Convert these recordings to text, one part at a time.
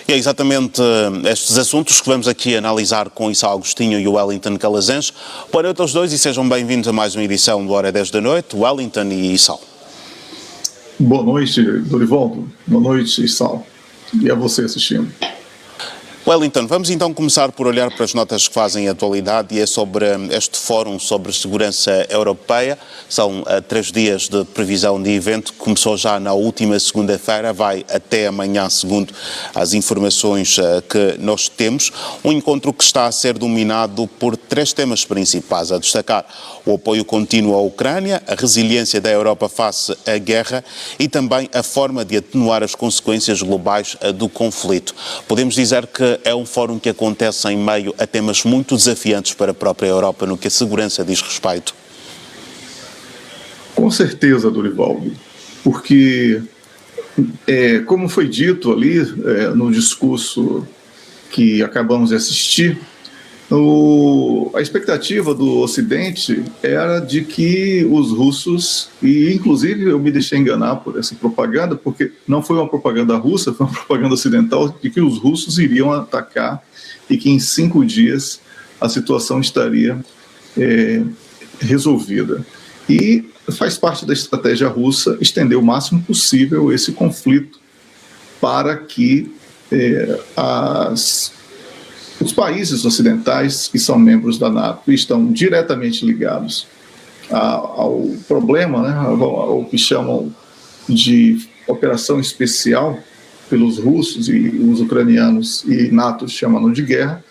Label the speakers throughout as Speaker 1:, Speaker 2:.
Speaker 1: E é exatamente estes assuntos que vamos aqui analisar com Issal Agostinho e o Wellington Calazans. Boa noite aos dois e sejam bem-vindos a mais uma edição do Hora 10 da Noite. Wellington e Issal.
Speaker 2: Boa noite, Dorivaldo. Boa noite, Issal. E a você assistindo.
Speaker 1: Wellington, vamos então começar por olhar para as notas que fazem atualidade e é sobre este Fórum sobre Segurança Europeia. São 3 dias de previsão de evento, que começou já na última segunda-feira, vai até amanhã, segundo as informações que nós temos. Um encontro que está a ser dominado por 3 temas principais, a destacar o apoio contínuo à Ucrânia, a resiliência da Europa face à guerra e também a forma de atenuar as consequências globais do conflito. Podemos dizer que é um fórum que acontece em meio a temas muito desafiantes para a própria Europa no que a segurança diz respeito.
Speaker 2: Com certeza, Dorivaldo, porque, como foi dito ali no discurso que acabamos de assistir, a expectativa do Ocidente era de que os russos, e inclusive eu me deixei enganar por essa propaganda, porque não foi uma propaganda russa, foi uma propaganda ocidental, de que os russos iriam atacar e que em 5 dias a situação estaria resolvida. E faz parte da estratégia russa estender o máximo possível esse conflito para que os países ocidentais que são membros da NATO e estão diretamente ligados ao problema, né, ao que chamam de operação especial pelos russos e os ucranianos e NATO chamando de guerra.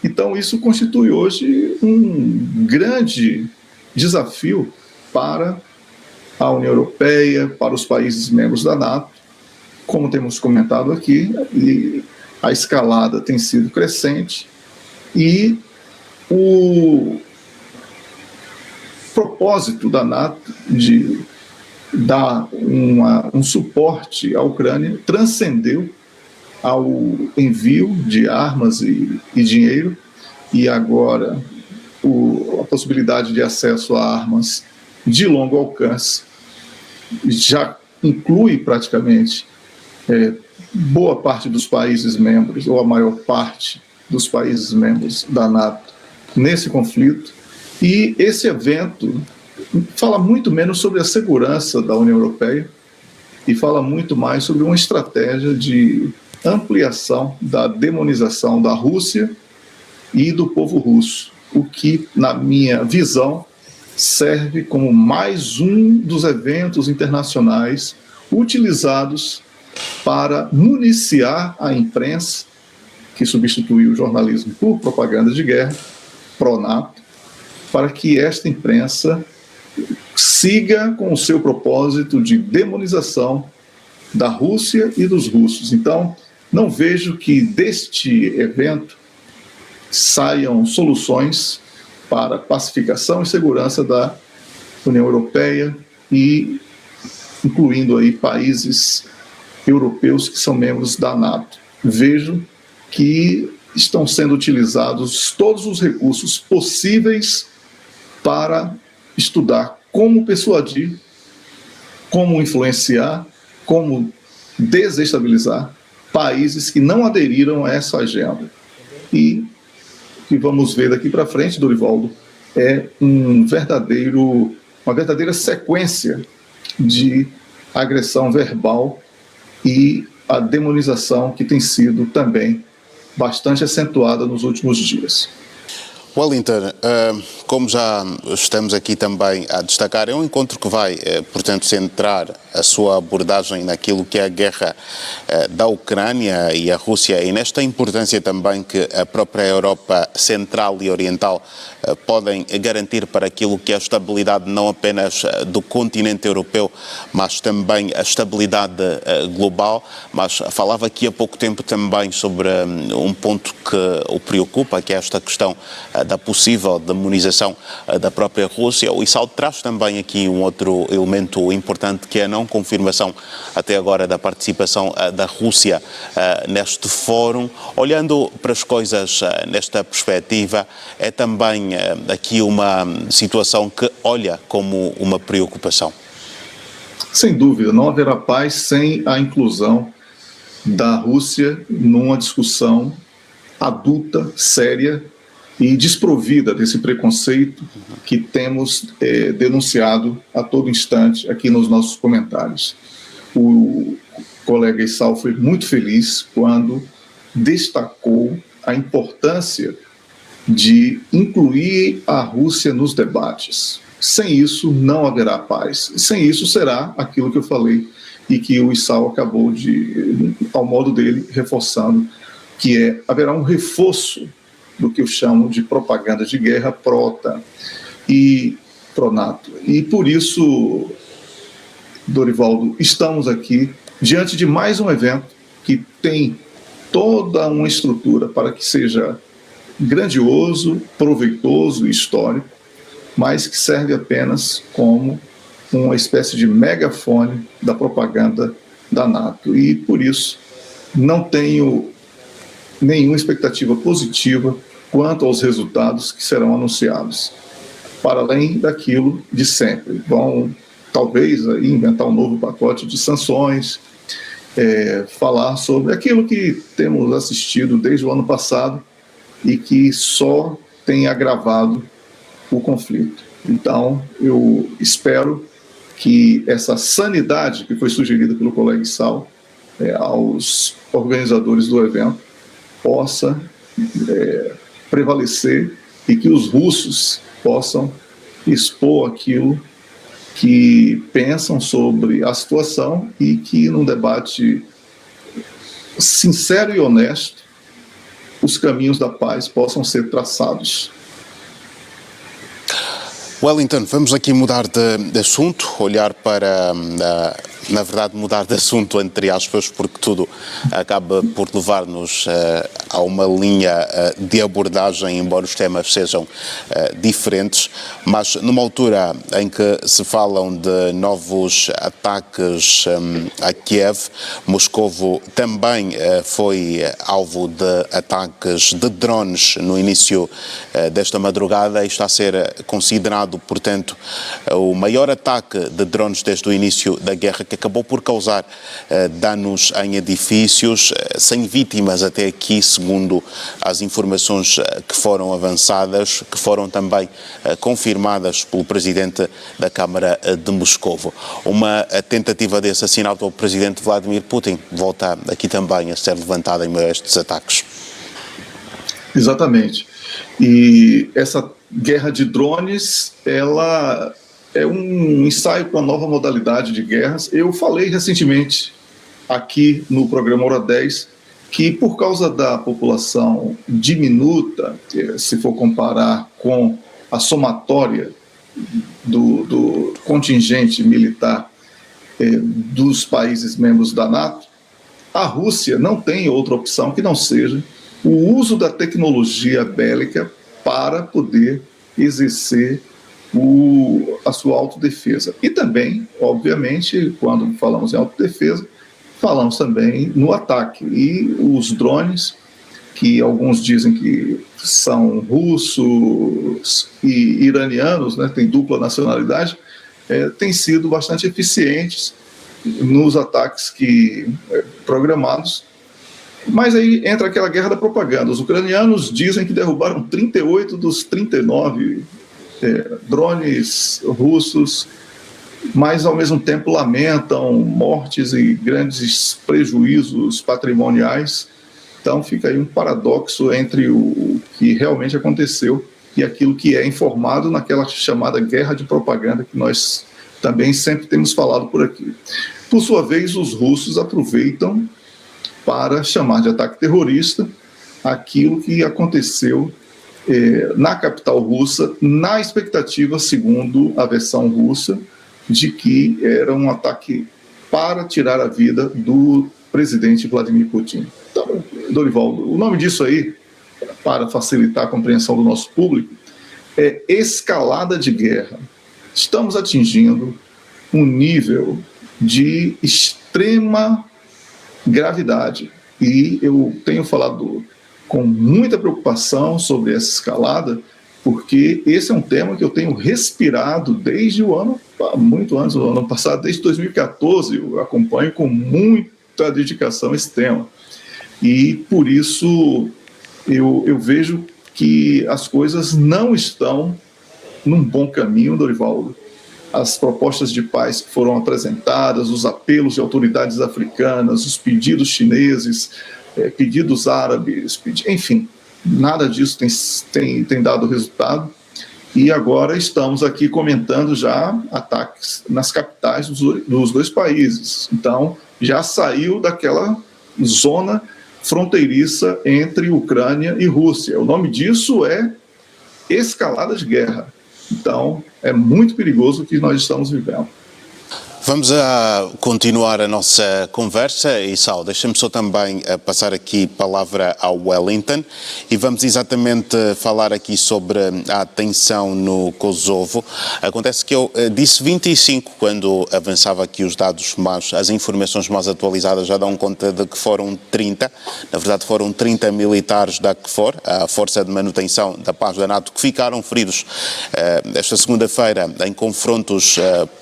Speaker 2: Então isso constitui hoje um grande desafio para a União Europeia, para os países membros da NATO, como temos comentado aqui, e a escalada tem sido crescente e o propósito da NATO de dar um suporte à Ucrânia transcendeu ao envio de armas e dinheiro, e agora a possibilidade de acesso a armas de longo alcance já inclui praticamente boa parte dos países membros, ou a maior parte dos países membros da NATO nesse conflito. E esse evento fala muito menos sobre a segurança da União Europeia e fala muito mais sobre uma estratégia de ampliação da demonização da Rússia e do povo russo, o que, na minha visão, serve como mais um dos eventos internacionais utilizados para municiar a imprensa, que substituiu o jornalismo por propaganda de guerra, pró-NATO, para que esta imprensa siga com o seu propósito de demonização da Rússia e dos russos. Então, não vejo que deste evento saiam soluções para pacificação e segurança da União Europeia, e incluindo aí países europeus que são membros da NATO. Vejo que estão sendo utilizados todos os recursos possíveis para estudar como persuadir, como influenciar, como desestabilizar países que não aderiram a essa agenda. E o que vamos ver daqui para frente, Dorivaldo, é uma verdadeira sequência de agressão verbal e a demonização que tem sido também bastante acentuada nos últimos dias.
Speaker 1: Wellington, como já estamos aqui também a destacar, é um encontro que vai, portanto, centrar a sua abordagem naquilo que é a guerra da Ucrânia e a Rússia, e nesta importância também que a própria Europa Central e Oriental podem garantir para aquilo que é a estabilidade não apenas do continente europeu, mas também a estabilidade global. Mas falava aqui há pouco tempo também sobre um ponto que o preocupa, que é esta questão da possível demonização da própria Rússia. O Issal traz também aqui um outro elemento importante, que é a não confirmação até agora da participação da Rússia neste fórum. Olhando para as coisas nesta perspectiva, é também aqui uma situação que olha como uma preocupação.
Speaker 2: Sem dúvida, não haverá paz sem a inclusão da Rússia numa discussão adulta, séria e desprovida desse preconceito que temos denunciado a todo instante aqui nos nossos comentários. O colega Issal foi muito feliz quando destacou a importância de incluir a Rússia nos debates. Sem isso, não haverá paz. Sem isso, será aquilo que eu falei e que o Issal acabou de, ao modo dele, reforçando, que haverá um reforço do que eu chamo de propaganda de guerra pró-OTAN e pró-NATO. E por isso, Dorivaldo, estamos aqui diante de mais um evento que tem toda uma estrutura para que seja grandioso, proveitoso e histórico, mas que serve apenas como uma espécie de megafone da propaganda da NATO. E, por isso, não tenho nenhuma expectativa positiva quanto aos resultados que serão anunciados, para além daquilo de sempre. Vão, talvez, aí, inventar um novo pacote de sanções, falar sobre aquilo que temos assistido desde o ano passado e que só tem agravado o conflito. Então, eu espero que essa sanidade que foi sugerida pelo colega Issal aos organizadores do evento possa prevalecer e que os russos possam expor aquilo que pensam sobre a situação e que, num debate sincero e honesto, os caminhos da paz possam ser traçados.
Speaker 1: Wellington, vamos aqui mudar de assunto, olhar para, na verdade, mudar de assunto, entre aspas, porque tudo acaba por levar-nos a uma linha de abordagem, embora os temas sejam diferentes, mas numa altura em que se falam de novos ataques a Kiev, Moscovo também foi alvo de ataques de drones no início desta madrugada e está a ser considerado, portanto, o maior ataque de drones desde o início da guerra, que acabou por causar danos em edifícios, sem vítimas até aqui, segundo as informações que foram avançadas, que foram também confirmadas pelo presidente da Câmara de Moscovo. Uma tentativa de assassinato ao presidente Vladimir Putin volta aqui também a ser levantada em meio a estes ataques.
Speaker 2: Exatamente. E essa guerra de drones, ela é um ensaio com a nova modalidade de guerras. Eu falei recentemente aqui no programa Hora 10 que, por causa da população diminuta, se for comparar com a somatória do contingente militar dos países membros da NATO, a Rússia não tem outra opção que não seja o uso da tecnologia bélica para poder exercer a sua autodefesa. E também, obviamente, quando falamos em autodefesa, falamos também no ataque. E os drones, que alguns dizem que são russos e iranianos, né, têm dupla nacionalidade, têm sido bastante eficientes nos ataques programados. Mas aí entra aquela guerra da propaganda. Os ucranianos dizem que derrubaram 38 dos 39 drones russos, mas ao mesmo tempo lamentam mortes e grandes prejuízos patrimoniais. Então fica aí um paradoxo entre o que realmente aconteceu e aquilo que é informado naquela chamada guerra de propaganda que nós também sempre temos falado por aqui. Por sua vez, os russos aproveitam para chamar de ataque terrorista aquilo que aconteceu na capital russa, na expectativa, segundo a versão russa, de que era um ataque para tirar a vida do presidente Vladimir Putin. Então, Dorivaldo, o nome disso aí, para facilitar a compreensão do nosso público, é escalada de guerra. Estamos atingindo um nível de extrema gravidade. E eu tenho falado com muita preocupação sobre essa escalada, porque esse é um tema que eu tenho respirado desde muito antes do ano passado, desde 2014, eu acompanho com muita dedicação a esse tema. E, por isso, eu vejo que as coisas não estão num bom caminho, Dorivaldo. As propostas de paz que foram apresentadas, os apelos de autoridades africanas, os pedidos chineses, pedidos árabes, enfim, nada disso tem dado resultado. E agora estamos aqui comentando já ataques nas capitais dos dois países. Então, já saiu daquela zona fronteiriça entre Ucrânia e Rússia. O nome disso é escalada de guerra. Então, é muito perigoso o que nós estamos vivendo.
Speaker 1: Vamos a continuar a nossa conversa e, Sal, deixa-me só também passar aqui a palavra ao Wellington e vamos exatamente falar aqui sobre a tensão no Kosovo. Acontece que eu disse 25 quando avançava aqui os dados, mas as informações mais atualizadas já dão conta de que foram 30. Na verdade, foram 30 militares da KFOR, a Força de Manutenção da Paz da NATO, que ficaram feridos esta segunda-feira em confrontos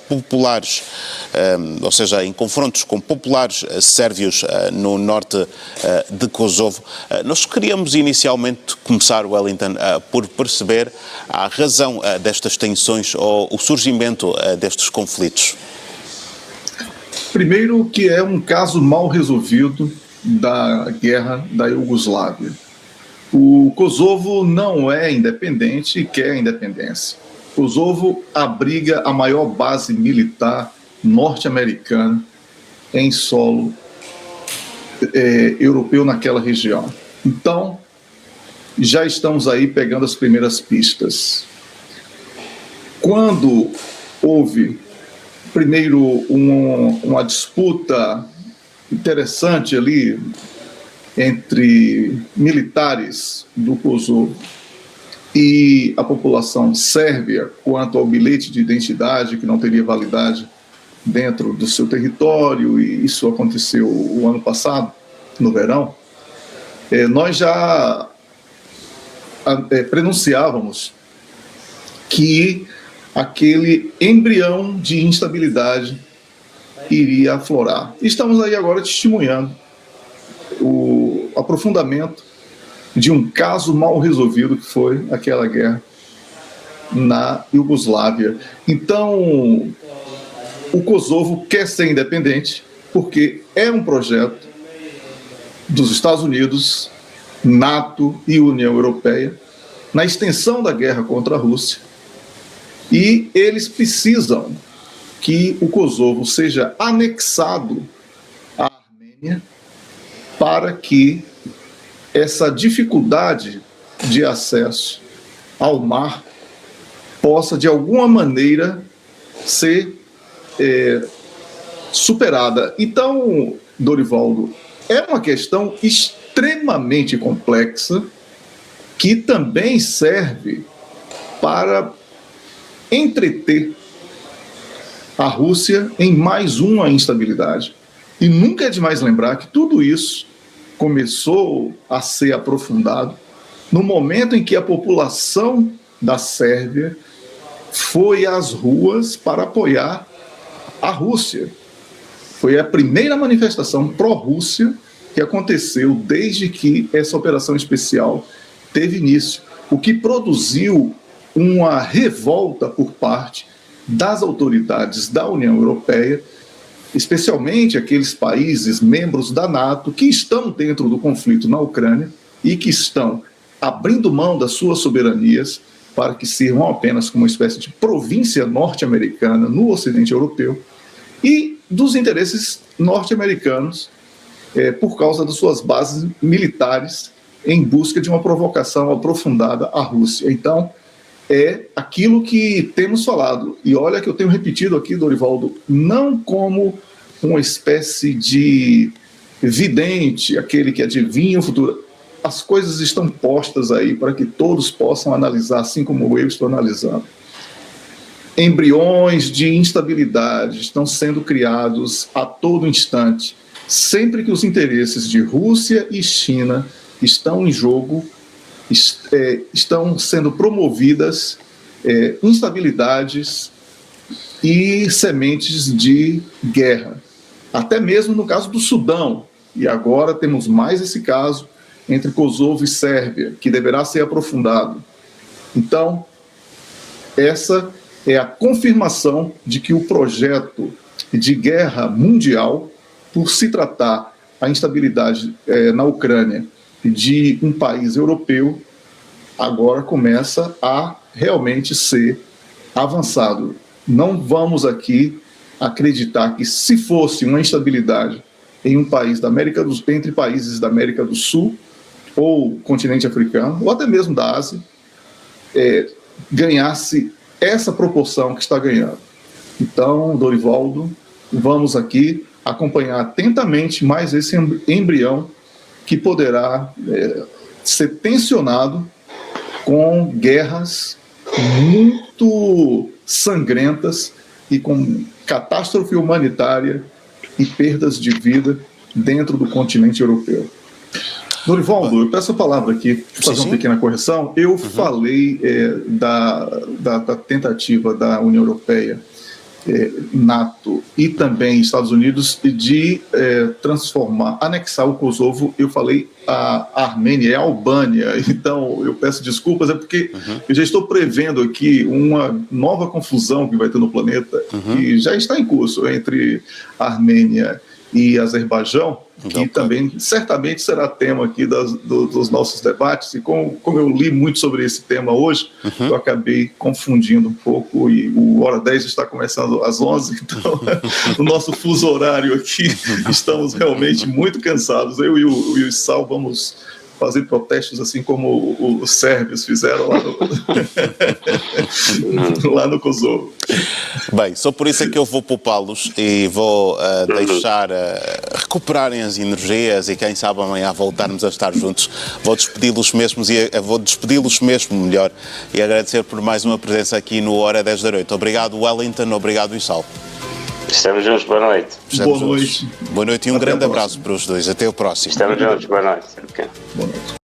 Speaker 1: populares, ou seja, em confrontos com populares sérvios no norte de Kosovo. Nós queríamos inicialmente começar, Wellington, por perceber a razão destas tensões ou o surgimento destes conflitos.
Speaker 2: Primeiro, que é um caso mal resolvido da guerra da Iugoslávia. O Kosovo não é independente e quer independência. Kosovo abriga a maior base militar norte-americana em solo europeu naquela região. Então, já estamos aí pegando as primeiras pistas. Quando houve, primeiro, uma disputa interessante ali entre militares do Kosovo e a população sérvia quanto ao bilhete de identidade que não teria validade dentro do seu território, e isso aconteceu o ano passado, no verão, nós já prenunciávamos que aquele embrião de instabilidade iria aflorar. Estamos aí agora testemunhando o aprofundamento de um caso mal resolvido que foi aquela guerra na Iugoslávia. Então, o Kosovo quer ser independente porque é um projeto dos Estados Unidos, NATO e União Europeia na extensão da guerra contra a Rússia, e eles precisam que o Kosovo seja anexado à Armênia para que essa dificuldade de acesso ao mar possa, de alguma maneira, ser superada. Então, Dorivaldo, é uma questão extremamente complexa que também serve para entreter a Rússia em mais uma instabilidade. E nunca é demais lembrar que tudo isso começou a ser aprofundado no momento em que a população da Sérvia foi às ruas para apoiar a Rússia. Foi a primeira manifestação pró-Rússia que aconteceu desde que essa operação especial teve início, o que produziu uma revolta por parte das autoridades da União Europeia, especialmente aqueles países membros da NATO que estão dentro do conflito na Ucrânia e que estão abrindo mão das suas soberanias para que sirvam apenas como uma espécie de província norte-americana no Ocidente Europeu, e dos interesses norte-americanos por causa das suas bases militares em busca de uma provocação aprofundada à Rússia. Então, é aquilo que temos falado. E olha que eu tenho repetido aqui, Dorivaldo, não como uma espécie de vidente, aquele que adivinha o futuro. As coisas estão postas aí para que todos possam analisar, assim como eu estou analisando. Embriões de instabilidade estão sendo criados a todo instante, sempre que os interesses de Rússia e China estão em jogo. Estão sendo promovidas instabilidades e sementes de guerra. até mesmo no caso do Sudão, e agora temos mais esse caso entre Kosovo e Sérvia, que deverá ser aprofundado. Então, essa é a confirmação de que o projeto de guerra mundial, por se tratar a instabilidade na Ucrânia de um país europeu, agora começa a realmente ser avançado. Não vamos aqui acreditar que, se fosse uma instabilidade em um país da América do Sul, entre países da América do Sul ou continente africano, ou até mesmo da Ásia, ganhasse essa proporção que está ganhando. Então, Dorivaldo, vamos aqui acompanhar atentamente mais esse embrião que poderá ser tensionado com guerras muito sangrentas e com catástrofe humanitária e perdas de vida dentro do continente europeu. Dorivaldo, eu peço a palavra aqui para fazer uma pequena correção. Eu falei da tentativa da União Europeia, NATO e também Estados Unidos de anexar o Kosovo. Eu falei a Armênia e a Albânia, então eu peço desculpas, é porque eu já estou prevendo aqui uma nova confusão que vai ter no planeta, e já está em curso entre a Armênia e Azerbaijão, que também certamente será tema aqui dos nossos debates, e como eu li muito sobre esse tema hoje, eu acabei confundindo um pouco, e o Hora 10 está começando às 11, então no nosso fuso horário aqui estamos realmente muito cansados. Eu e o Sal vamos fazer protestos assim como os sérvios fizeram lá no Kosovo.
Speaker 1: Bem, só por isso é que eu vou poupá-los e vou deixar recuperarem as energias, e quem sabe amanhã voltarmos a estar juntos. Vou despedi-los mesmo melhor, e agradecer por mais uma presença aqui no Hora 10 da noite. Obrigado, Wellington, obrigado, Issal.
Speaker 3: Estamos juntos, boa noite.
Speaker 2: Boa noite.
Speaker 1: Boa noite e um grande abraço para os dois. Até o próximo.
Speaker 3: Estamos juntos, boa noite. Okay.